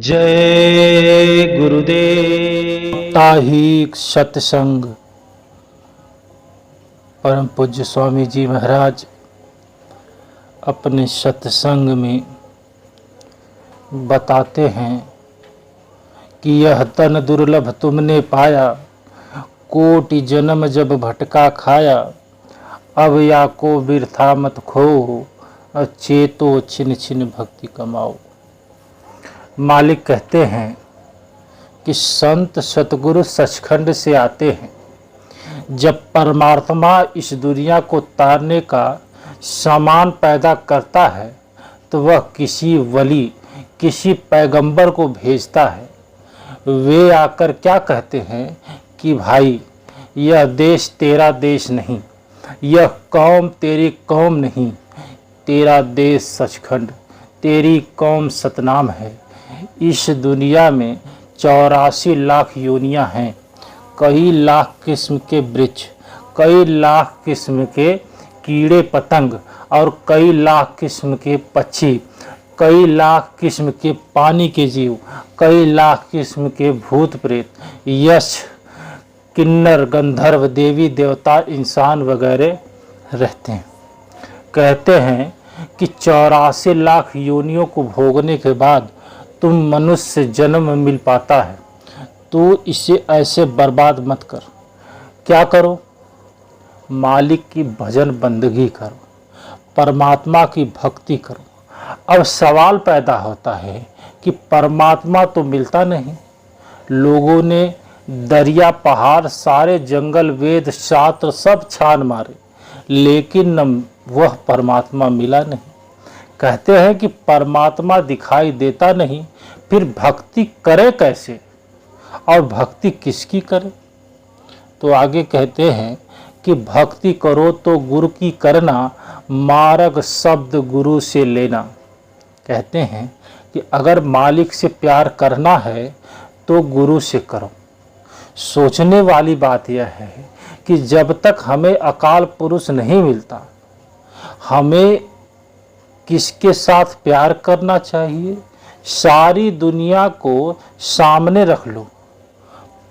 जय गुरुदेव। साप्ताहिक सत्संग। परम पूज्य स्वामी जी महाराज अपने सत्संग में बताते हैं कि यह तन दुर्लभ तुमने पाया, कोटि जन्म जब भटका खाया, अब या को बिरथा मत खो, चेतो छिन छिन भक्ति कमाओ। मालिक कहते हैं कि संत सतगुरु सचखंड से आते हैं। जब परमात्मा इस दुनिया को तारने का सामान पैदा करता है तो वह किसी वली, किसी पैगंबर को भेजता है। वे आकर क्या कहते हैं कि भाई, यह देश तेरा देश नहीं, यह कौम तेरी कौम नहीं, तेरा देश सचखंड, तेरी कौम सतनाम है। इस दुनिया में 84 लाख योनियां हैं, कई लाख किस्म के वृक्ष, कई लाख किस्म के कीड़े पतंग और कई लाख किस्म के पक्षी, कई लाख किस्म के पानी के जीव, कई लाख किस्म के भूत प्रेत, यक्ष किन्नर गंधर्व देवी देवता इंसान वगैरह रहते हैं। कहते हैं कि 84 लाख योनियों को भोगने के बाद तुम मनुष्य जन्म मिल पाता है, तो इसे ऐसे बर्बाद मत कर। क्या करो? मालिक की भजन बंदगी करो, परमात्मा की भक्ति करो। अब सवाल पैदा होता है कि परमात्मा तो मिलता नहीं। लोगों ने दरिया पहाड़ सारे जंगल वेद शास्त्र सब छान मारे, लेकिन वह परमात्मा मिला नहीं। कहते हैं कि परमात्मा दिखाई देता नहीं, फिर भक्ति करे कैसे और भक्ति किसकी करे? तो आगे कहते हैं कि भक्ति करो तो गुरु की करना, मार्ग शब्द गुरु से लेना। कहते हैं कि अगर मालिक से प्यार करना है तो गुरु से करो। सोचने वाली बात यह है कि जब तक हमें अकाल पुरुष नहीं मिलता, हमें किसके साथ प्यार करना चाहिए? सारी दुनिया को सामने रख लो।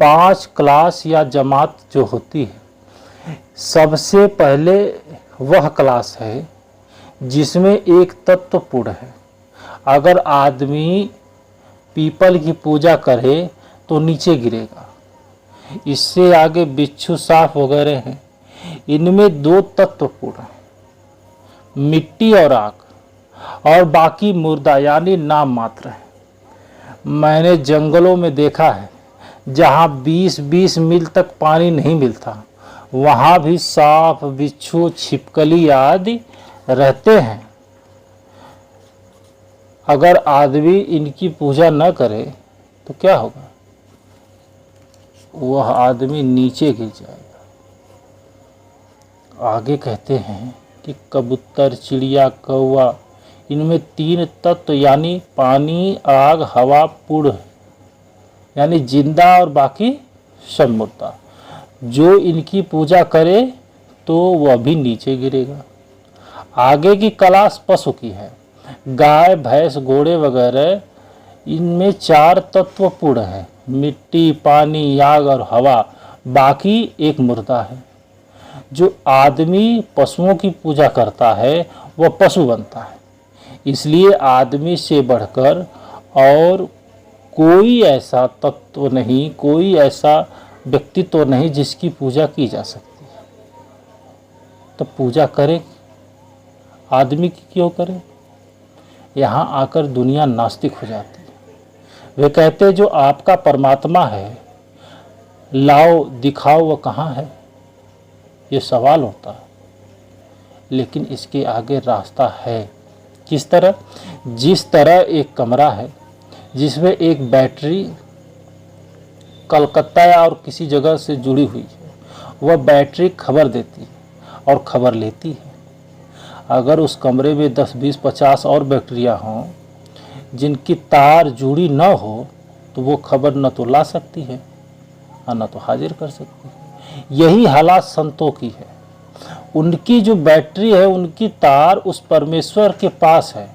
5 क्लास या जमात जो होती है, सबसे पहले वह क्लास है जिसमें एक तत्व पूर्ण है। अगर आदमी पीपल की पूजा करे तो नीचे गिरेगा। इससे आगे बिच्छू साफ वगैरह हैं, इनमें 2 तत्व पूर्ण हैं, मिट्टी और आग, और बाकी मुर्दा यानी नाम मात्र है। मैंने जंगलों में देखा है जहाँ 20-20 मील तक पानी नहीं मिलता, वहाँ भी सांप बिच्छू छिपकली आदि रहते हैं। अगर आदमी इनकी पूजा न करे तो क्या होगा? वह आदमी नीचे गिर जाएगा। आगे कहते हैं कि कबूतर, चिड़िया, कौवा, इनमें 3 तत्व यानी पानी, आग, हवा पूर्ण है, यानी जिंदा और बाकी सब मुर्दा। जो इनकी पूजा करे तो वह भी नीचे गिरेगा। आगे की क्लास पशु की है। गाय, भैंस, घोड़े वगैरह, इनमें 4 तत्व पूर्ण है, मिट्टी, पानी, आग और हवा, बाकी एक मुर्दा है। जो आदमी पशुओं की पूजा करता है वह पशु बनता है। इसलिए आदमी से बढ़कर और कोई ऐसा तत्व नहीं, कोई ऐसा व्यक्तित्व नहीं जिसकी पूजा की जा सकती है। तो पूजा करे आदमी की क्यों करे? यहाँ आकर दुनिया नास्तिक हो जाती है। वे कहते हैं जो आपका परमात्मा है, लाओ दिखाओ, वह कहाँ है? ये सवाल होता है। लेकिन इसके आगे रास्ता है। किस तरह? जिस तरह एक कमरा है जिसमें एक बैटरी कलकत्ता या और किसी जगह से जुड़ी हुई है, वह बैटरी खबर देती है और खबर लेती है। अगर उस कमरे में 10, 20, 50 और बैटरियां हों जिनकी तार जुड़ी न हो तो वो खबर न तो ला सकती है और न तो हाजिर कर सकती है। यही हालात संतों की है। उनकी जो बैटरी है, उनकी तार उस परमेश्वर के पास है,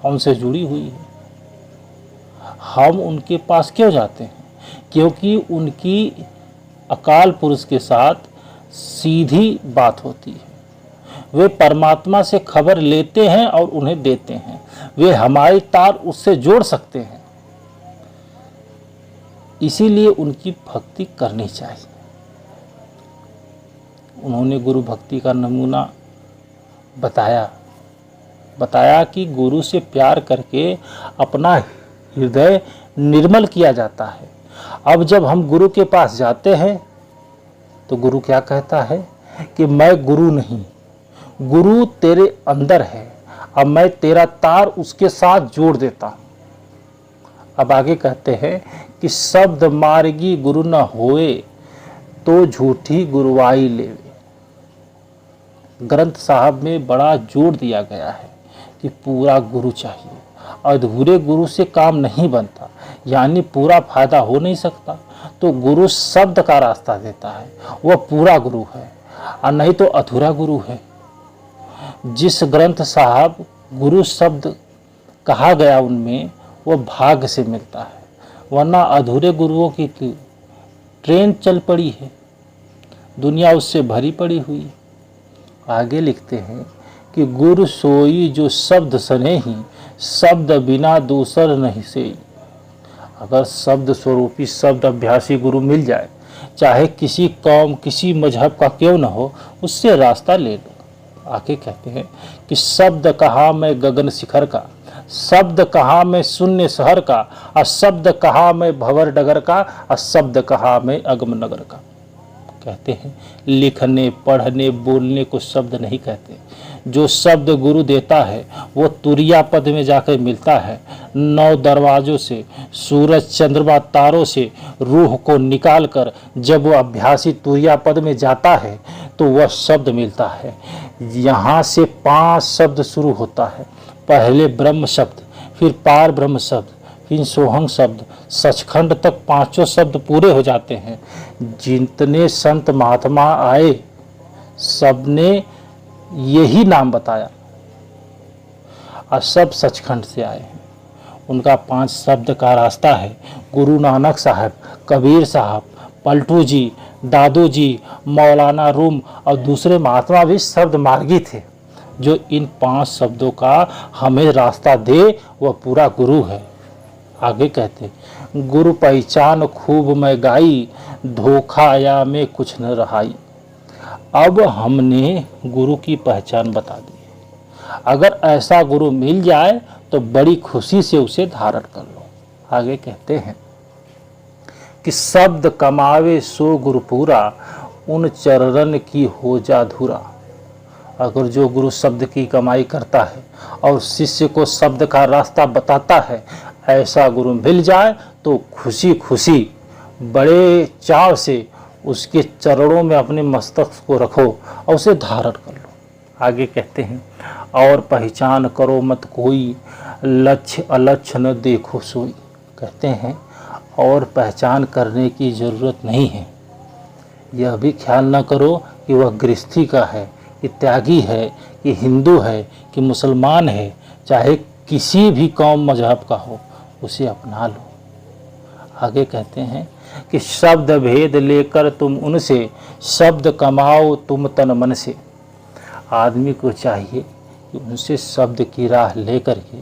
उनसे जुड़ी हुई है। हम उनके पास क्यों जाते हैं? क्योंकि उनकी अकाल पुरुष के साथ सीधी बात होती है। वे परमात्मा से खबर लेते हैं और उन्हें देते हैं। वे हमारी तार उससे जोड़ सकते हैं। इसीलिए उनकी भक्ति करनी चाहिए। उन्होंने गुरु भक्ति का नमूना बताया कि गुरु से प्यार करके अपना हृदय निर्मल किया जाता है। अब जब हम गुरु के पास जाते हैं तो गुरु क्या कहता है कि मैं गुरु नहीं, गुरु तेरे अंदर है, अब मैं तेरा तार उसके साथ जोड़ देता हूँ। अब आगे कहते हैं कि शब्द मार्गी गुरु न होए तो झूठी गुरुवाई लेवे। ग्रंथ साहब में बड़ा जोर दिया गया है कि पूरा गुरु चाहिए, अधूरे गुरु से काम नहीं बनता, यानी पूरा फायदा हो नहीं सकता। तो गुरु शब्द का रास्ता देता है, वह पूरा गुरु है, और नहीं तो अधूरा गुरु है। जिस ग्रंथ साहब गुरु शब्द कहा गया उनमें वो भाग्य से मिलता है, वरना अधूरे गुरुओं की ट्रेन चल पड़ी है, दुनिया उससे भरी पड़ी हुई है। आगे लिखते हैं कि गुरु सोई जो शब्द सनेही, शब्द बिना दूसर नहीं सेई। अगर शब्द स्वरूपी शब्द अभ्यासी गुरु मिल जाए, चाहे किसी कौम किसी मजहब का क्यों न हो, उससे रास्ता ले लो। आगे कहते हैं कि शब्द कहा मैं गगन शिखर का, शब्द कहा मैं शून्य शहर का, और शब्द कहा मैं भंवर डगर का, और शब्द कहा मैं अगम नगर का। कहते हैं लिखने पढ़ने बोलने को शब्द नहीं कहते। जो शब्द गुरु देता है वो तुरिया पद में जाकर मिलता है। 9 दरवाजों से, सूरज चंद्रमा तारों से रूह को निकाल कर जब वो अभ्यासी तुरिया पद में जाता है तो वह शब्द मिलता है। यहाँ से 5 शब्द शुरू होता है। पहले ब्रह्म शब्द, फिर पार ब्रह्म शब्द, फिर सोहंग शब्द, सचखंड तक 5 शब्द पूरे हो जाते हैं। जितने संत महात्मा आए सबने यही नाम बताया और सब सचखंड से आए हैं। उनका 5 शब्द का रास्ता है। गुरु नानक साहब, कबीर साहब, पलटू जी, दादू जी, मौलाना रूम और दूसरे महात्मा भी शब्द मार्गी थे। जो इन 5 शब्दों का हमें रास्ता दे वह पूरा गुरु है। आगे कहते गुरु पहचान खूब मैं गाई, धोखा आया में कुछ न रहाई। अब हमने गुरु की पहचान बता दी। अगर ऐसा गुरु मिल जाए तो बड़ी खुशी से उसे धारण कर लो। आगे कहते हैं कि शब्द कमावे सो गुरु पूरा, उन चरण की हो जा धुरा। अगर जो गुरु शब्द की कमाई करता है और शिष्य को शब्द का रास्ता बताता है, ऐसा गुरु मिल जाए तो खुशी खुशी बड़े चाव से उसके चरणों में अपने मस्तक को रखो और उसे धारण कर लो। आगे कहते हैं और पहचान करो मत कोई, लक्ष्य अलक्ष्य न देखो सोई। कहते हैं और पहचान करने की ज़रूरत नहीं है। यह भी ख्याल न करो कि वह गृहस्थी का है, कि त्यागी है, कि हिंदू है, कि मुसलमान है, चाहे किसी भी कौम मजहब का हो, उसे अपना लो। आगे कहते हैं कि शब्द भेद लेकर तुम उनसे, शब्द कमाओ तुम तन मन से। आदमी को चाहिए कि उनसे शब्द की राह लेकर के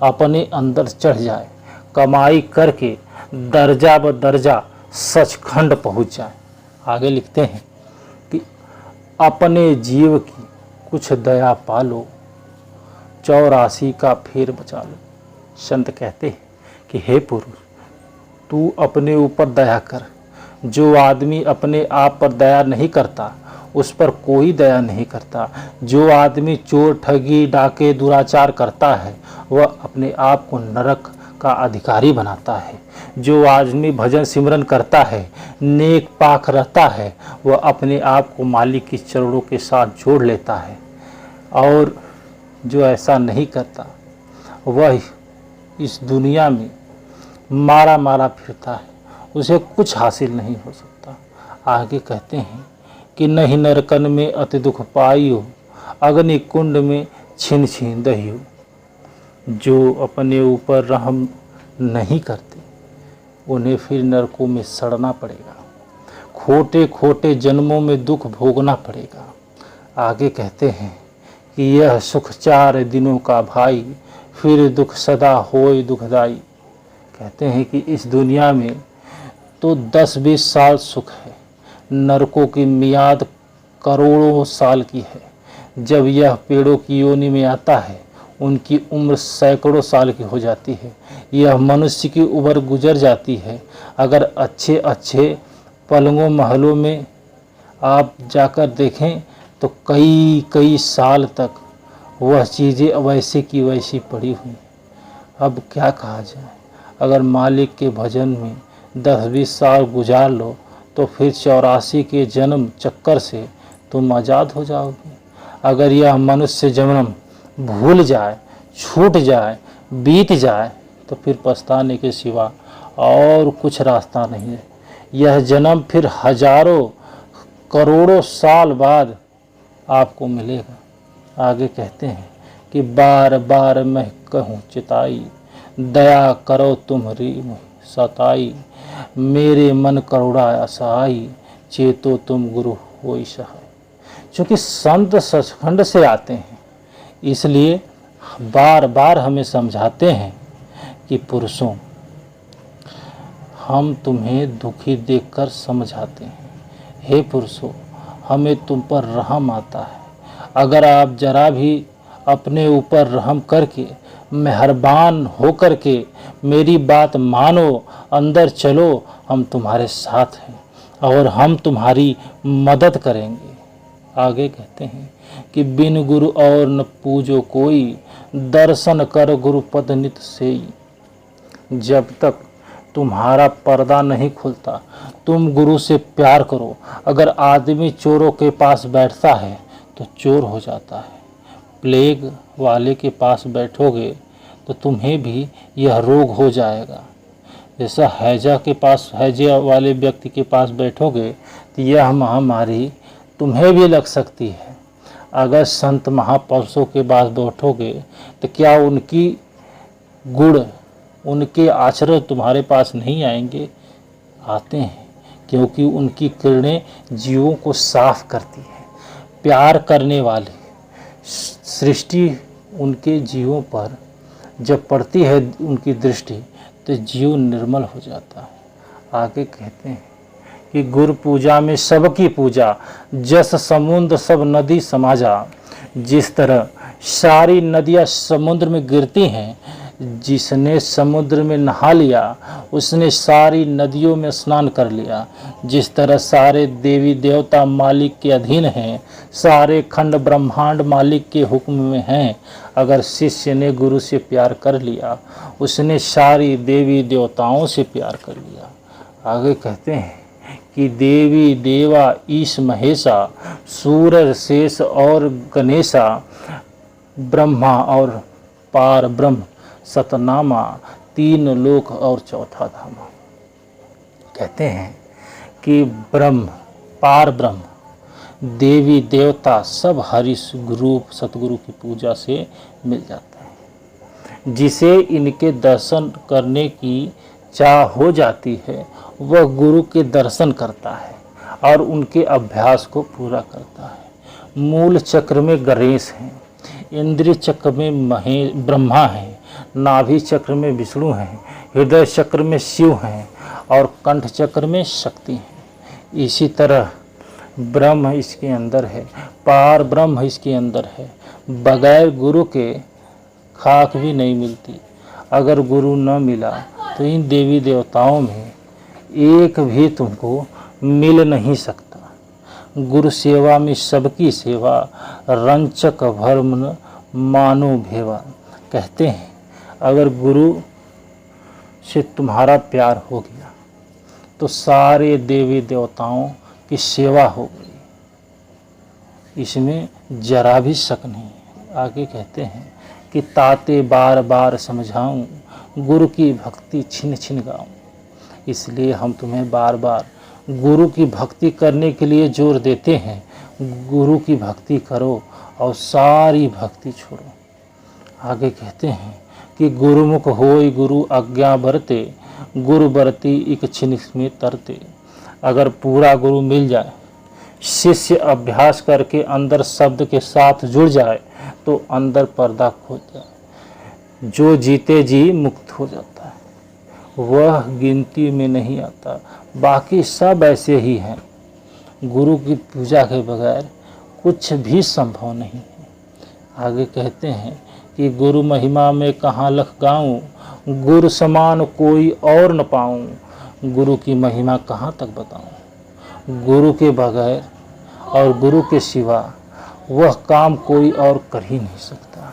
अपने अंदर चढ़ जाए, कमाई करके दर्जा ब दर्जा सचखंड पहुंच जाए। आगे लिखते हैं कि अपने जीव की कुछ दया पालो, 84 का फेर बचा लो। संत कहते हैं कि हे पुरुष, तू अपने ऊपर दया कर। जो आदमी अपने आप पर दया नहीं करता उस पर कोई दया नहीं करता। जो आदमी चोर ठगी डाके दुराचार करता है वह अपने आप को नरक का अधिकारी बनाता है। जो आदमी भजन सिमरन करता है, नेक पाक रहता है, वह अपने आप को मालिक के चरणों के साथ जोड़ लेता है। और जो ऐसा नहीं करता वह इस दुनिया में मारा मारा फिरता है, उसे कुछ हासिल नहीं हो सकता। आगे कहते हैं कि नहीं नरकन में अति दुख पाइयो, अग्नि कुंड में छिन छिन दहियो। जो अपने ऊपर रहम नहीं करते उन्हें फिर नरकों में सड़ना पड़ेगा, खोटे खोटे जन्मों में दुख भोगना पड़ेगा। आगे कहते हैं कि यह सुख 4 दिनों का भाई, फिर दुख सदा होए दुखदाई। कहते हैं कि इस दुनिया में तो 10-20 साल सुख है, नरकों की मियाद करोड़ों साल की है। जब यह पेड़ों की योनि में आता है उनकी उम्र सैकड़ों साल की हो जाती है। यह मनुष्य की उम्र गुजर जाती है। अगर अच्छे अच्छे पलंगों महलों में आप जाकर देखें तो कई कई साल तक वह चीज़ें वैसे की वैसी पड़ी हुई। अब क्या कहा जाए, अगर मालिक के भजन में 10-20 साल गुजार लो तो फिर 84 के जन्म चक्कर से तुम आज़ाद हो जाओगे। अगर यह मनुष्य जन्म भूल जाए, छूट जाए, बीत जाए तो फिर पछताने के सिवा और कुछ रास्ता नहीं है। यह जन्म फिर हजारों करोड़ों साल बाद आपको मिलेगा। आगे कहते हैं कि बार बार मैं कहूँ चिताई, दया करो तुम्हारी सताई, मेरे मन करुणा असहाई, चेतो तुम गुरु होई सहाय। चूँकि संत सचखंड से आते हैं इसलिए बार बार हमें समझाते हैं कि पुरुषों, हम तुम्हें दुखी देखकर समझाते हैं। हे पुरुषों, हमें तुम पर रहम आता है। अगर आप जरा भी अपने ऊपर रहम करके मेहरबान हो कर के मेरी बात मानो, अंदर चलो, हम तुम्हारे साथ हैं और हम तुम्हारी मदद करेंगे। आगे कहते हैं कि बिन गुरु और न पूजो कोई, दर्शन कर गुरुपद नित सेई। जब तक तुम्हारा पर्दा नहीं खुलता तुम गुरु से प्यार करो। अगर आदमी चोरों के पास बैठता है तो चोर हो जाता है। प्लेग वाले के पास बैठोगे तो तुम्हें भी यह रोग हो जाएगा। जैसा हैजा वाले व्यक्ति के पास बैठोगे तो यह महामारी तुम्हें भी लग सकती है। अगर संत महापुरुषों के पास बैठोगे तो क्या उनकी गुण, उनके आचरण तुम्हारे पास नहीं आएंगे? आते हैं, क्योंकि उनकी किरणें जीवों को साफ करती है। प्यार करने वाले सृष्टि उनके जीवों पर जब पड़ती है उनकी दृष्टि तो जीव निर्मल हो जाता है। आगे कहते हैं कि गुरु पूजा में सबकी पूजा, जस समुद्र सब नदी समाजा। जिस तरह सारी नदियाँ समुद्र में गिरती हैं, जिसने समुद्र में नहा लिया उसने सारी नदियों में स्नान कर लिया। जिस तरह सारे देवी देवता मालिक के अधीन हैं, सारे खंड ब्रह्मांड मालिक के हुक्म में हैं। अगर शिष्य ने गुरु से प्यार कर लिया उसने सारी देवी देवताओं से प्यार कर लिया। आगे कहते हैं कि देवी देवा ईश महेशा, सूरज शेष और गणेशा, ब्रह्मा और पार ब्रह्म सतनामा, 3 लोक और चौथा धामा। कहते हैं कि ब्रह्म, पार ब्रह्म, देवी देवता सब हरि गुरु सतगुरु की पूजा से मिल जाता है। जिसे इनके दर्शन करने की चाह हो जाती है वह गुरु के दर्शन करता है और उनके अभ्यास को पूरा करता है। मूल चक्र में गणेश हैं, इंद्रिय चक्र में ब्रह्मा हैं, नाभि चक्र में विष्णु हैं, हृदय चक्र में शिव हैं और कंठ चक्र में शक्ति हैं। इसी तरह ब्रह्म इसके अंदर है, पार ब्रह्म इसके अंदर है। बगैर गुरु के खाक भी नहीं मिलती। अगर गुरु न मिला तो इन देवी देवताओं में एक भी तुमको मिल नहीं सकता। गुरु सेवा में सबकी सेवा, रंचक भर्म मानो भेवा। कहते हैं अगर गुरु से तुम्हारा प्यार हो गया तो सारे देवी देवताओं की सेवा हो गई, इसमें जरा भी शक नहीं है। आगे कहते हैं कि ताते बार बार समझाऊं, गुरु की भक्ति छिन छिन गाऊं। इसलिए हम तुम्हें बार बार गुरु की भक्ति करने के लिए जोर देते हैं। गुरु की भक्ति करो और सारी भक्ति छोड़ो। आगे कहते हैं कि गुरुमुख होय गुरु आज्ञा बरते, गुरु बरती इक छिन में तरते। अगर पूरा गुरु मिल जाए, शिष्य अभ्यास करके अंदर शब्द के साथ जुड़ जाए तो अंदर पर्दा खो जाए। जो जीते जी मुक्त हो जाता है, वह गिनती में नहीं आता, बाकी सब ऐसे ही हैं। गुरु की पूजा के बगैर कुछ भी संभव नहीं है। आगे कहते हैं कि गुरु महिमा में कहाँ लख गाऊं, गुरु समान कोई और न पाऊं। गुरु की महिमा कहाँ तक बताऊं। गुरु के बगैर और गुरु के सिवा वह काम कोई और कर ही नहीं सकता।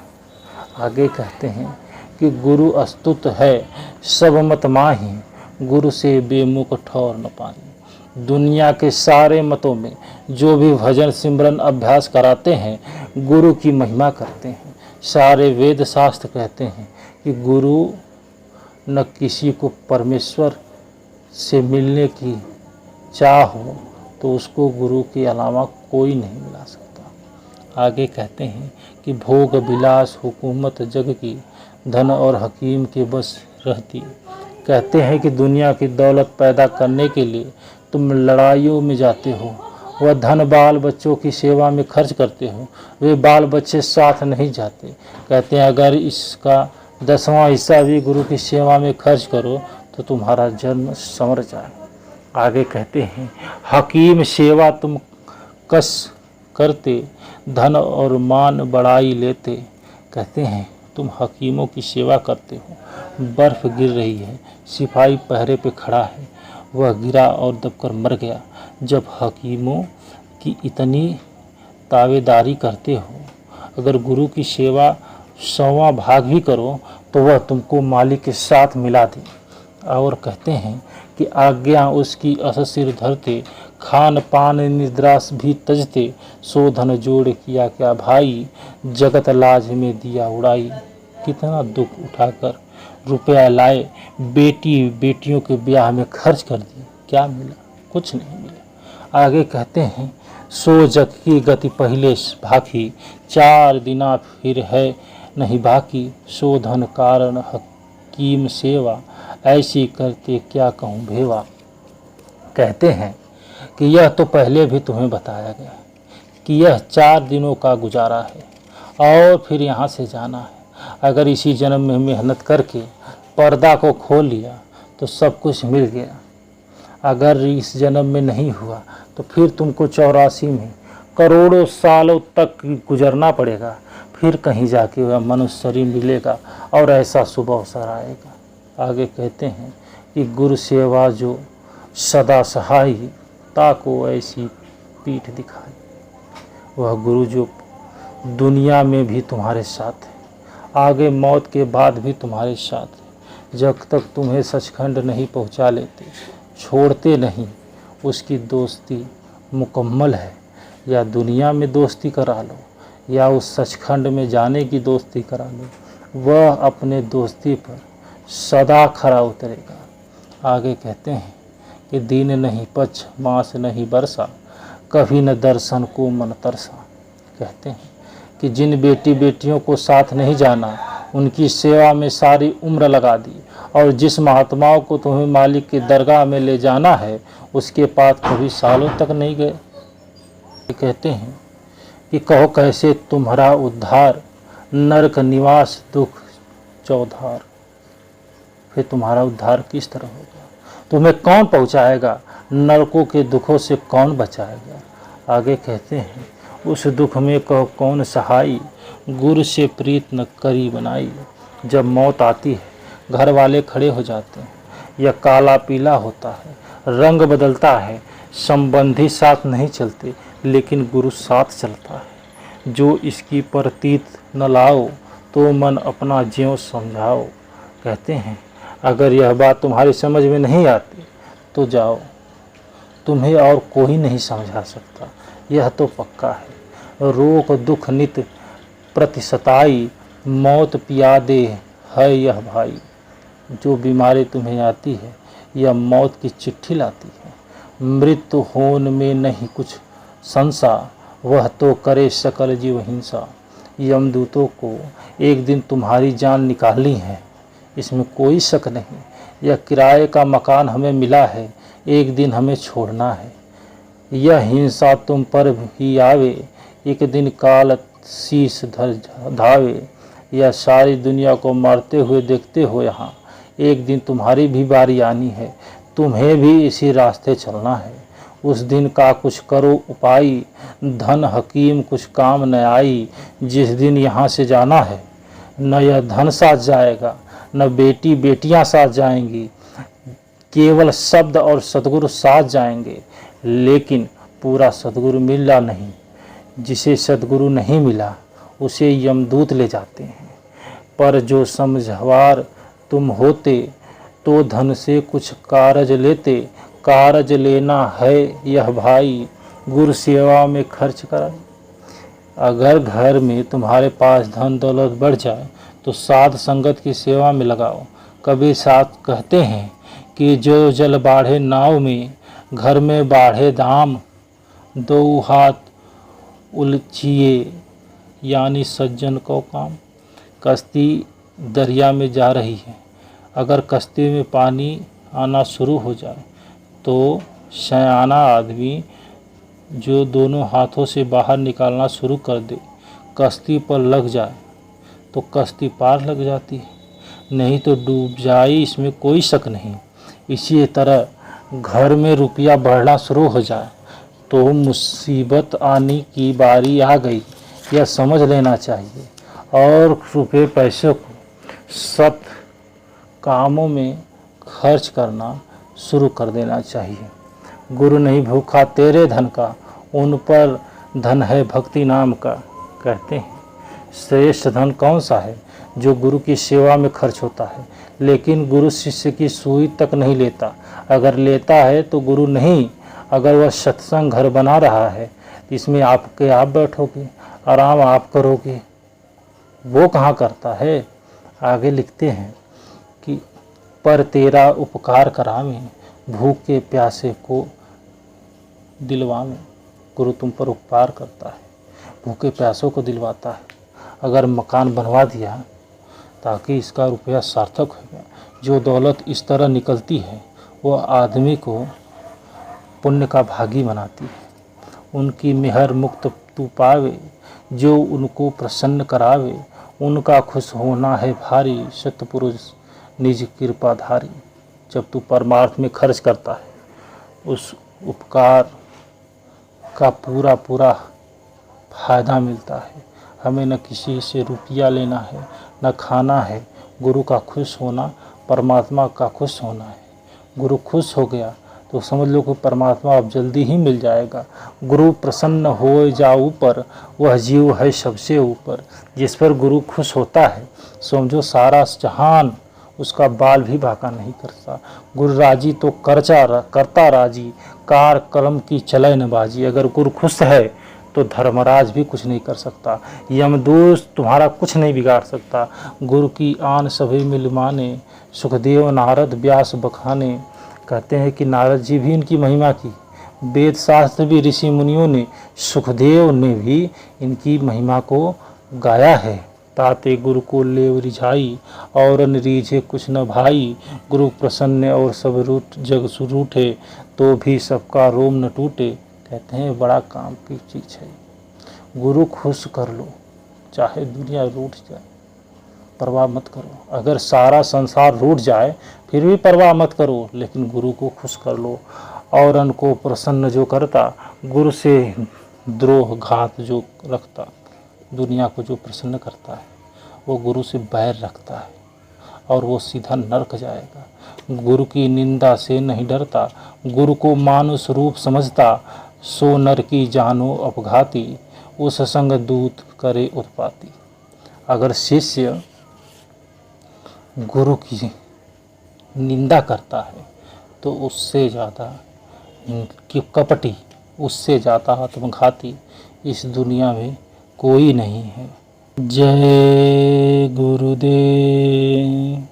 आगे कहते हैं कि गुरु अस्तुत है सब मत माही, गुरु से बेमुख ठौर न पाई। दुनिया के सारे मतों में जो भी भजन सिमरन अभ्यास कराते हैं, गुरु की महिमा करते हैं। सारे वेद शास्त्र कहते हैं कि गुरु न किसी को परमेश्वर से मिलने की चाह हो तो उसको गुरु के अलावा कोई नहीं मिला सकता। आगे कहते हैं कि भोग विलास हुकूमत जग की, धन और हकीम के बस रहती। कहते हैं कि दुनिया की दौलत पैदा करने के लिए तुम लड़ाइयों में जाते हो, वह धन बाल बच्चों की सेवा में खर्च करते हो, वे बाल बच्चे साथ नहीं जाते। कहते हैं अगर इसका 10वां हिस्सा भी गुरु की सेवा में खर्च करो तो तुम्हारा जन्म संवर जाए। आगे कहते हैं हकीम सेवा तुम कस करते, धन और मान बड़ाई लेते। कहते हैं तुम हकीमों की सेवा करते हो, बर्फ़ गिर रही है, सिपाही पहरे पे खड़ा है, वह गिरा और दबकर मर गया। जब हकीमों की इतनी तावेदारी करते हो, अगर गुरु की सेवा 100वां भाग भी करो तो वह तुमको मालिक के साथ मिला दे। और कहते हैं कि आज्ञा उसकी अस सिर धरते, खान पान निद्रा भी तजते, सो धन जोड़ किया क्या भाई, जगत लाज में दिया उड़ाई। कितना दुख उठाकर रुपया लाए, बेटी बेटियों के ब्याह में खर्च कर दिए, क्या मिला? कुछ नहीं मिला। आगे कहते हैं सो जग की गति पहले भाखी, 4 दिना फिर है नहीं बाकी, सो धन कारण हकीम सेवा, ऐसी करते क्या कहूँ भेवा। कहते हैं कि यह तो पहले भी तुम्हें बताया गया कि यह 4 दिनों का गुजारा है और फिर यहाँ से जाना है। अगर इसी जन्म में मेहनत करके पर्दा को खोल लिया तो सब कुछ मिल गया। अगर इस जन्म में नहीं हुआ तो फिर तुमको 84 में करोड़ों सालों तक गुजरना पड़ेगा, फिर कहीं जाके वह मनुष्य शरीर मिलेगा और ऐसा शुभ अवसर आएगा। आगे कहते हैं कि गुरु सेवा जो सदा सहाई, ताको ऐसी पीठ दिखाई। वह गुरु जो दुनिया में भी तुम्हारे साथ है, आगे मौत के बाद भी तुम्हारे साथ है। जब तक तुम्हें सचखंड नहीं पहुंचा लेते, छोड़ते नहीं, उसकी दोस्ती मुकम्मल है। या दुनिया में दोस्ती करा लो या उस सचखंड में जाने की दोस्ती करा लो, वह अपने दोस्ती पर सदा खरा उतरेगा। आगे कहते हैं कि दिन नहीं पक्ष मास नहीं बरसा, कभी न दर्शन को मन तरसा। कहते हैं कि जिन बेटी बेटियों को साथ नहीं जाना, उनकी सेवा में सारी उम्र लगा दी, और जिस महात्माओं को तुम्हें मालिक की दरगाह में ले जाना है उसके पास कभी सालों तक नहीं गए। कहते हैं कि कहो कैसे तुम्हारा उद्धार, नरक निवास दुख चौधार। फिर तुम्हारा उद्धार किस तरह होगा? तुम्हें कौन पहुंचाएगा? नरकों के दुखों से कौन बचाएगा? आगे कहते हैं उस दुख में कहो कौन सहाई, गुरु से प्रीत न करी बनाई। जब मौत आती है घर वाले खड़े हो जाते हैं, यह काला पीला होता है, रंग बदलता है, संबंधी साथ नहीं चलते लेकिन गुरु साथ चलता है। जो इसकी प्रतीत न लाओ तो मन अपना ज्यों समझाओ। कहते हैं अगर यह बात तुम्हारी समझ में नहीं आती तो जाओ, तुम्हें और कोई नहीं समझा सकता, यह तो पक्का है। रोग दुख नित प्रतिसताई, मौत पिया दे है यह भाई। जो बीमारी तुम्हें आती है यह मौत की चिट्ठी लाती है। मृत्यु होन में नहीं कुछ संशा, वह तो करे सकल जीव हिंसा। यमदूतों को एक दिन तुम्हारी जान निकालनी है, इसमें कोई शक नहीं। यह किराए का मकान हमें मिला है, एक दिन हमें छोड़ना है। यह हिंसा तुम पर भी आवे, एक दिन काल शीश धर धावे। यह सारी दुनिया को मारते हुए देखते हो यहाँ, एक दिन तुम्हारी भी बारी आनी है, तुम्हें भी इसी रास्ते चलना है। उस दिन का कुछ करो उपाय, धन हकीम कुछ काम न आई। जिस दिन यहाँ से जाना है, न यह धन साथ जाएगा, न बेटी बेटियाँ साथ जाएंगी, केवल शब्द और सद्गुरु साथ जाएंगे। लेकिन पूरा सद्गुरु मिला नहीं, जिसे सद्गुरु नहीं मिला उसे यमदूत ले जाते हैं। पर जो समझवार तुम होते तो धन से कुछ कारज लेते। कारज लेना है यह भाई, गुरु सेवा में खर्च कराए। अगर घर में तुम्हारे पास धन दौलत बढ़ जाए तो साध संगत की सेवा में लगाओ। कबीर साथ कहते हैं कि जो जल बाढ़े नाव में, घर में बाढ़े दाम। दो हाथ उलझिए यानी सज्जन को काम। कश्ती दरिया में जा रही है, अगर कश्ती में पानी आना शुरू हो जाए तो सयाना आदमी जो दोनों हाथों से बाहर निकालना शुरू कर दे, कश्ती पर लग जाए तो कश्ती पार लग जाती है, नहीं तो डूब जाए, इसमें कोई शक नहीं। इसी तरह घर में रुपया बढ़ना शुरू हो जाए तो मुसीबत आने की बारी आ गई, यह समझ लेना चाहिए। और रुपये पैसे को सत कामों में खर्च करना शुरू कर देना चाहिए। गुरु नहीं भूखा तेरे धन का, उन पर धन है भक्ति नाम का। कहते हैं श्रेष्ठ धन कौन सा है, जो गुरु की सेवा में खर्च होता है, लेकिन गुरु शिष्य की सुई तक नहीं लेता। अगर लेता है तो गुरु नहीं। अगर वह सत्संग घर बना रहा है, इसमें आप बैठोगे, आराम आप करोगे, वो कहाँ करता है। आगे लिखते हैं कि पर तेरा उपकार करावे, भूखे प्यासे को दिलवावे। गुरु तुम पर उपकार करता है, भूखे प्यासों को दिलवाता है। अगर मकान बनवा दिया ताकि इसका रुपया सार्थक हो गया। जो दौलत इस तरह निकलती है वह आदमी को पुण्य का भागी बनाती है। उनकी मेहर मुक्त तू पावे, जो उनको प्रसन्न करावे। उनका खुश होना है भारी, सतपुरुष निज कृपाधारी। जब तू परमार्थ में खर्च करता है, उस उपकार का पूरा फायदा मिलता है। हमें न किसी से रुपया लेना है, न खाना है। गुरु का खुश होना, परमात्मा का खुश होना है। गुरु खुश हो गया तो समझ लो कि परमात्मा अब जल्दी ही मिल जाएगा। गुरु प्रसन्न हो जाओ ऊपर, वह जीव है सबसे ऊपर। जिस पर गुरु खुश होता है, समझो सारा जहान उसका बाल भी बांका नहीं करता। गुरु राजी तो करता राजी, कार कलम की चले न बाजी। अगर गुरु खुश है तो धर्मराज भी कुछ नहीं कर सकता, यमदूत तुम्हारा कुछ नहीं बिगाड़ सकता। गुरु की आन सभी मिल माने, सुखदेव नारद व्यास बखाने। कहते हैं कि नारद जी भी इनकी महिमा की, वेद शास्त्र भी ऋषि मुनियों ने, सुखदेव ने भी इनकी महिमा को गाया है। ताते गुरु को लेव रिझाई, और रीझे कुछ न भाई। गुरु प्रसन्न और सब जग रूठे, तो भी सबका रोम न टूटे। कहते हैं बड़ा काम की चीज़ है। गुरु खुश कर लो, चाहे दुनिया रूठ जाए, परवाह मत करो। अगर सारा संसार रूठ जाए फिर भी परवाह मत करो, लेकिन गुरु को खुश कर लो। और उनको प्रसन्न जो करता, गुरु से द्रोह घात जो रखता, दुनिया को जो प्रसन्न करता है, वो गुरु से बैर रखता है और वो सीधा नरक जाएगा। गुरु की निंदा से नहीं डरता, गुरु को मानुष रूप समझता। सो नर की जानो अपघाती, उस संग दूत करे उत्पाती। अगर शिष्य गुरु की निंदा करता है तो उससे ज़्यादा कपटी, उससे ज़्यादा आत्मघाती इस दुनिया में कोई नहीं है। जय गुरुदेव।